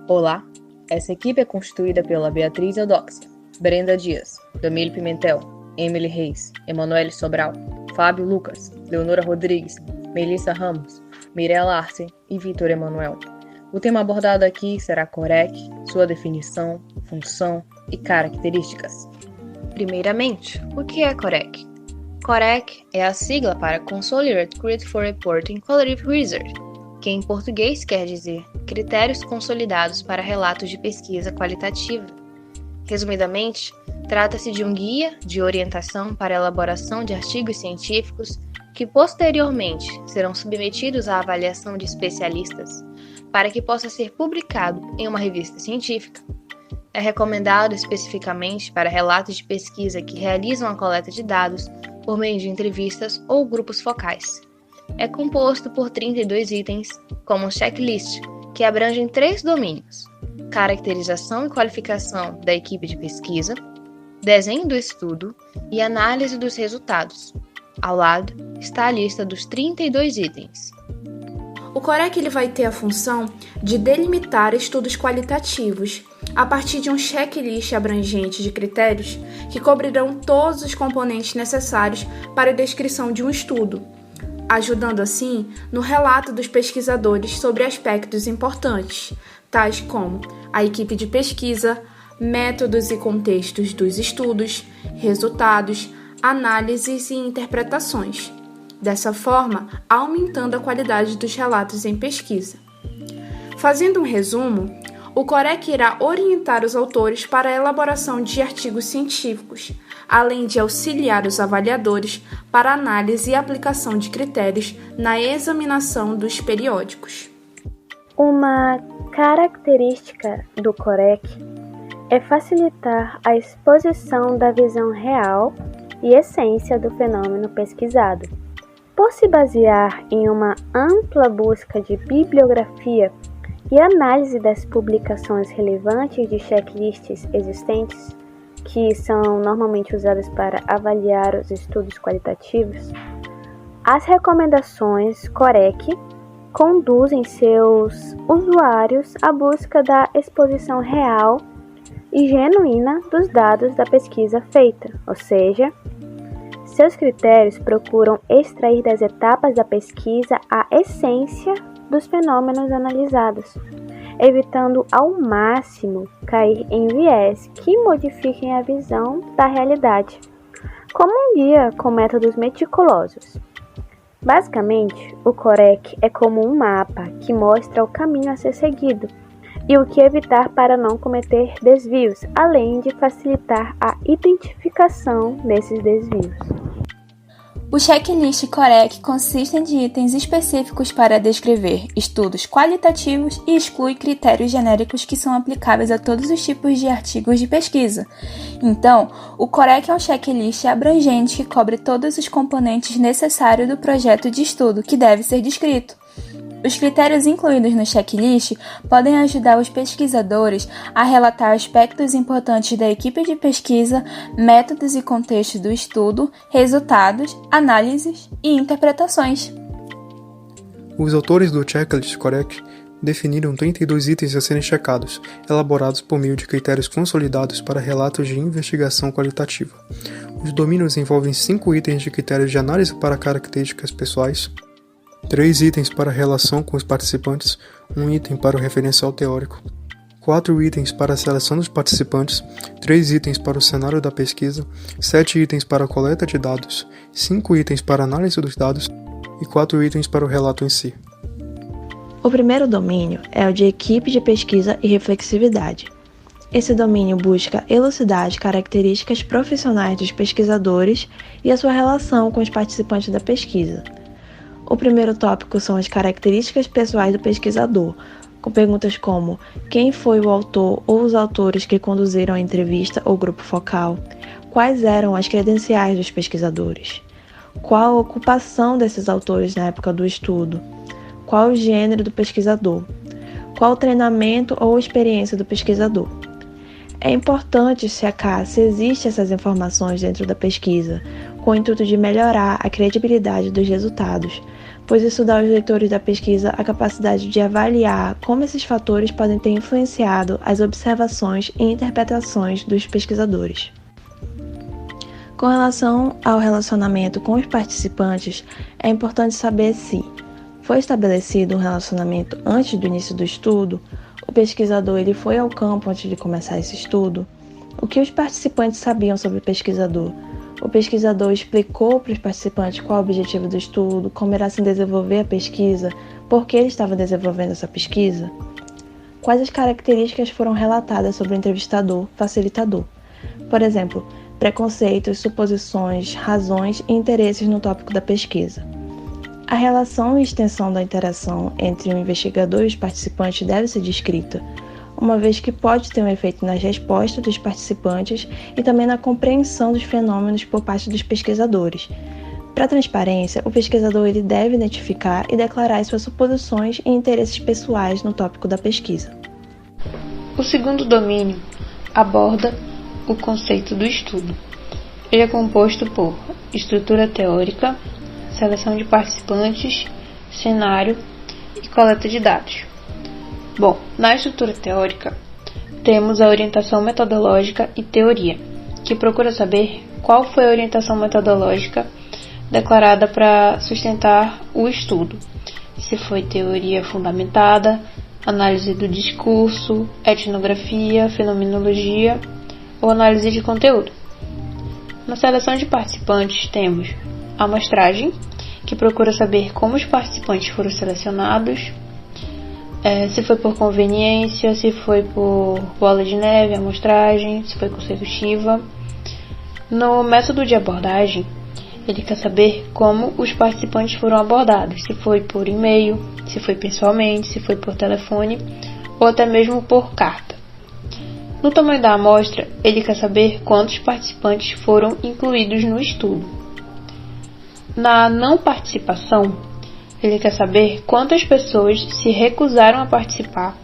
Olá, essa equipe é constituída pela Beatriz Eudóxia, Brenda Dias, Domílio Pimentel, Emily Reis, Emanuele Sobral, Fábio Lucas, Leonora Rodrigues, Melissa Ramos, Mirella Arce e Vitor Emanuel. O tema abordado aqui será COREC, sua definição, função e características. Primeiramente, o que é COREC? COREC é a sigla para Consolidated Criteria for Reporting Qualitative Research, que em português quer dizer Critérios Consolidados para Relatos de Pesquisa Qualitativa. Resumidamente, trata-se de um guia de orientação para a elaboração de artigos científicos que posteriormente serão submetidos à avaliação de especialistas para que possa ser publicado em uma revista científica. É recomendado especificamente para relatos de pesquisa que realizam a coleta de dados por meio de entrevistas ou grupos focais. É composto por 32 itens, como um checklist, que abrangem 3 domínios: caracterização e qualificação da equipe de pesquisa, desenho do estudo e análise dos resultados. Ao lado está a lista dos 32 itens. O COREC vai ter a função de delimitar estudos qualitativos a partir de um checklist abrangente de critérios que cobrirão todos os componentes necessários para a descrição de um estudo, ajudando assim no relato dos pesquisadores sobre aspectos importantes, tais como a equipe de pesquisa, métodos e contextos dos estudos, resultados, análises e interpretações. Dessa forma, aumentando a qualidade dos relatos em pesquisa. Fazendo um resumo, o COREC irá orientar os autores para a elaboração de artigos científicos, além de auxiliar os avaliadores para análise e aplicação de critérios na examinação dos periódicos. Uma característica do COREC é facilitar a exposição da visão real e essência do fenômeno pesquisado. Por se basear em uma ampla busca de bibliografia e análise das publicações relevantes de checklists existentes, que são normalmente usadas para avaliar os estudos qualitativos, as recomendações COREC conduzem seus usuários à busca da exposição real e genuína dos dados da pesquisa feita, ou seja, seus critérios procuram extrair das etapas da pesquisa a essência dos fenômenos analisados, evitando ao máximo cair em viés que modifiquem a visão da realidade, como um guia com métodos meticulosos. Basicamente, o COREC é como um mapa que mostra o caminho a ser seguido e o que evitar para não cometer desvios, além de facilitar a identificação desses desvios. O checklist COREC consiste de itens específicos para descrever estudos qualitativos e exclui critérios genéricos que são aplicáveis a todos os tipos de artigos de pesquisa. Então, o COREC é um checklist abrangente que cobre todos os componentes necessários do projeto de estudo que deve ser descrito. Os critérios incluídos no checklist podem ajudar os pesquisadores a relatar aspectos importantes da equipe de pesquisa, métodos e contexto do estudo, resultados, análises e interpretações. Os autores do checklist COREC definiram 32 itens a serem checados, elaborados por meio de critérios consolidados para relatos de investigação qualitativa. Os domínios envolvem 5 itens de critérios de análise para características pessoais, 3 itens para a relação com os participantes, 1 item para o referencial teórico, 4 itens para a seleção dos participantes, 3 itens para o cenário da pesquisa, 7 itens para a coleta de dados, 5 itens para a análise dos dados e 4 itens para o relato em si. O primeiro domínio é o de equipe de pesquisa e reflexividade. Esse domínio busca elucidar as características profissionais dos pesquisadores e a sua relação com os participantes da pesquisa. O primeiro tópico são as características pessoais do pesquisador, com perguntas como quem foi o autor ou os autores que conduziram a entrevista ou grupo focal, quais eram as credenciais dos pesquisadores, qual a ocupação desses autores na época do estudo, qual o gênero do pesquisador, qual o treinamento ou experiência do pesquisador. É importante checar se existem essas informações dentro da pesquisa, com o intuito de melhorar a credibilidade dos resultados, pois isso dá aos leitores da pesquisa a capacidade de avaliar como esses fatores podem ter influenciado as observações e interpretações dos pesquisadores. Com relação ao relacionamento com os participantes, é importante saber se foi estabelecido um relacionamento antes do início do estudo, o pesquisador ele foi ao campo antes de começar esse estudo, o que os participantes sabiam sobre o pesquisador explicou para os participantes qual o objetivo do estudo, como irá se desenvolver a pesquisa, por que ele estava desenvolvendo essa pesquisa, quais as características foram relatadas sobre o entrevistador, facilitador. Por exemplo, preconceitos, suposições, razões e interesses no tópico da pesquisa. A relação e extensão da interação entre o investigador e os participantes deve ser descrita, uma vez que pode ter um efeito nas respostas dos participantes e também na compreensão dos fenômenos por parte dos pesquisadores. Para a transparência, o pesquisador ele deve identificar e declarar suas suposições e interesses pessoais no tópico da pesquisa. O segundo domínio aborda o conceito do estudo. Ele é composto por estrutura teórica, seleção de participantes, cenário e coleta de dados. Bom, na estrutura teórica, temos a orientação metodológica e teoria, que procura saber qual foi a orientação metodológica declarada para sustentar o estudo, se foi teoria fundamentada, análise do discurso, etnografia, fenomenologia ou análise de conteúdo. Na seleção de participantes, temos a amostragem, que procura saber como os participantes foram selecionados, se foi por conveniência, se foi por bola de neve, amostragem, se foi consecutiva. No método de abordagem, ele quer saber como os participantes foram abordados, se foi por e-mail, se foi pessoalmente, se foi por telefone ou até mesmo por carta. No tamanho da amostra, ele quer saber quantos participantes foram incluídos no estudo. Na não participação, ele quer saber quantas pessoas se recusaram a participar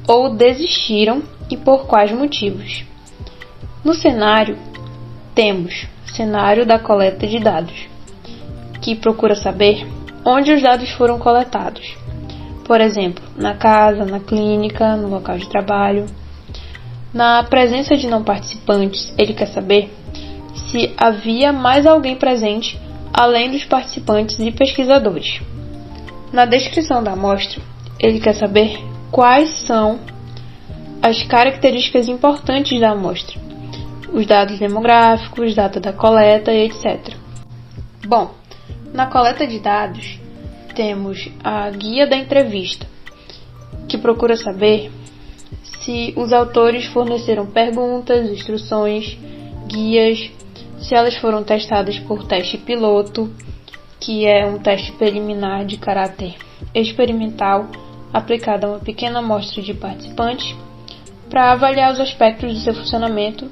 ou desistiram e por quais motivos. No cenário, temos o cenário da coleta de dados, que procura saber onde os dados foram coletados. Por exemplo, na casa, na clínica, no local de trabalho. Na presença de não participantes, ele quer saber se havia mais alguém presente além dos participantes e pesquisadores. Na descrição da amostra, ele quer saber quais são as características importantes da amostra, os dados demográficos, data da coleta e etc. Bom, na coleta de dados, temos a guia da entrevista, que procura saber se os autores forneceram perguntas, instruções, guias, se elas foram testadas por teste piloto, que é um teste preliminar de caráter experimental aplicado a uma pequena amostra de participantes para avaliar os aspectos de seu funcionamento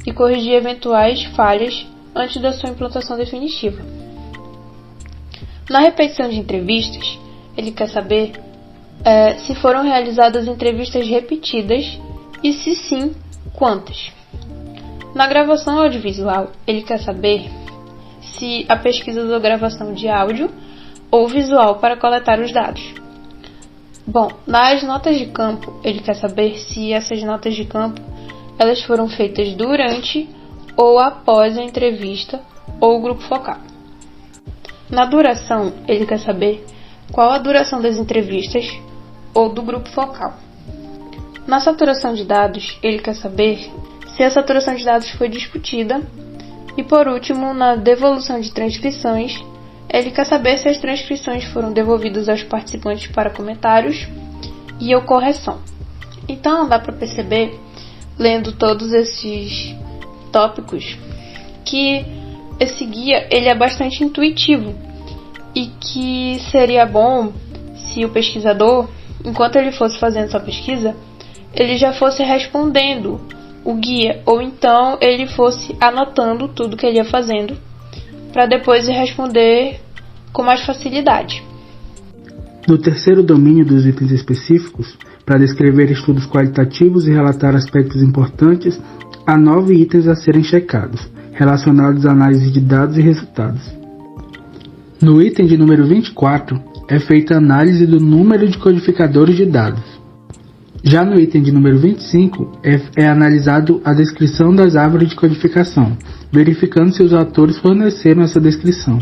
e corrigir eventuais falhas antes da sua implantação definitiva. Na repetição de entrevistas, ele quer saber se foram realizadas entrevistas repetidas e, se sim, quantas. Na gravação audiovisual, ele quer saber se a pesquisa usou gravação de áudio ou visual para coletar os dados. Bom, nas notas de campo, ele quer saber se essas notas de campo elas foram feitas durante ou após a entrevista ou o grupo focal. Na duração, ele quer saber qual a duração das entrevistas ou do grupo focal. Na saturação de dados, ele quer saber se a saturação de dados foi discutida. E por último, na devolução de transcrições, ele quer saber se as transcrições foram devolvidas aos participantes para comentários e ou correção. Então dá para perceber, lendo todos esses tópicos, que esse guia ele é bastante intuitivo e que seria bom se o pesquisador, enquanto ele fosse fazendo sua pesquisa, ele já fosse respondendo o guia, ou então ele fosse anotando tudo que ele ia fazendo para depois responder com mais facilidade. No terceiro domínio dos itens específicos, para descrever estudos qualitativos e relatar aspectos importantes, há 9 itens a serem checados, relacionados à análise de dados e resultados. No item de número 24, é feita a análise do número de codificadores de dados. Já no item de número 25, é analisado a descrição das árvores de codificação, verificando se os autores forneceram essa descrição.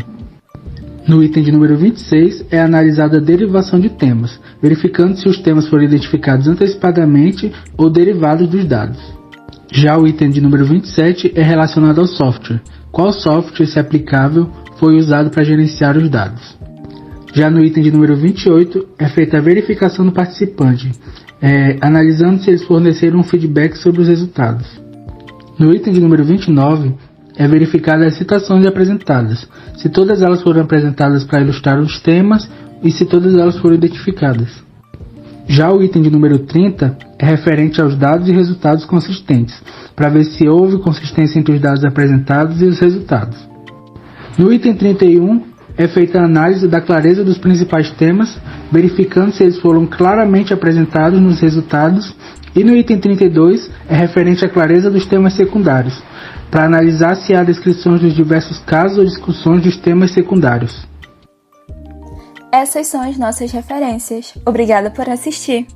No item de número 26, é analisada a derivação de temas, verificando se os temas foram identificados antecipadamente ou derivados dos dados. Já o item de número 27 é relacionado ao software. Qual software, se aplicável, foi usado para gerenciar os dados? Já no item de número 28, é feita a verificação do participante, analisando se eles forneceram um feedback sobre os resultados. No item de número 29, é verificada as citações apresentadas, se todas elas foram apresentadas para ilustrar os temas e se todas elas foram identificadas. Já o item de número 30 é referente aos dados e resultados consistentes, para ver se houve consistência entre os dados apresentados e os resultados. No item 31, é feita a análise da clareza dos principais temas, verificando se eles foram claramente apresentados nos resultados, e no item 32 é referente à clareza dos temas secundários, para analisar se há descrições dos diversos casos ou discussões dos temas secundários. Essas são as nossas referências. Obrigada por assistir.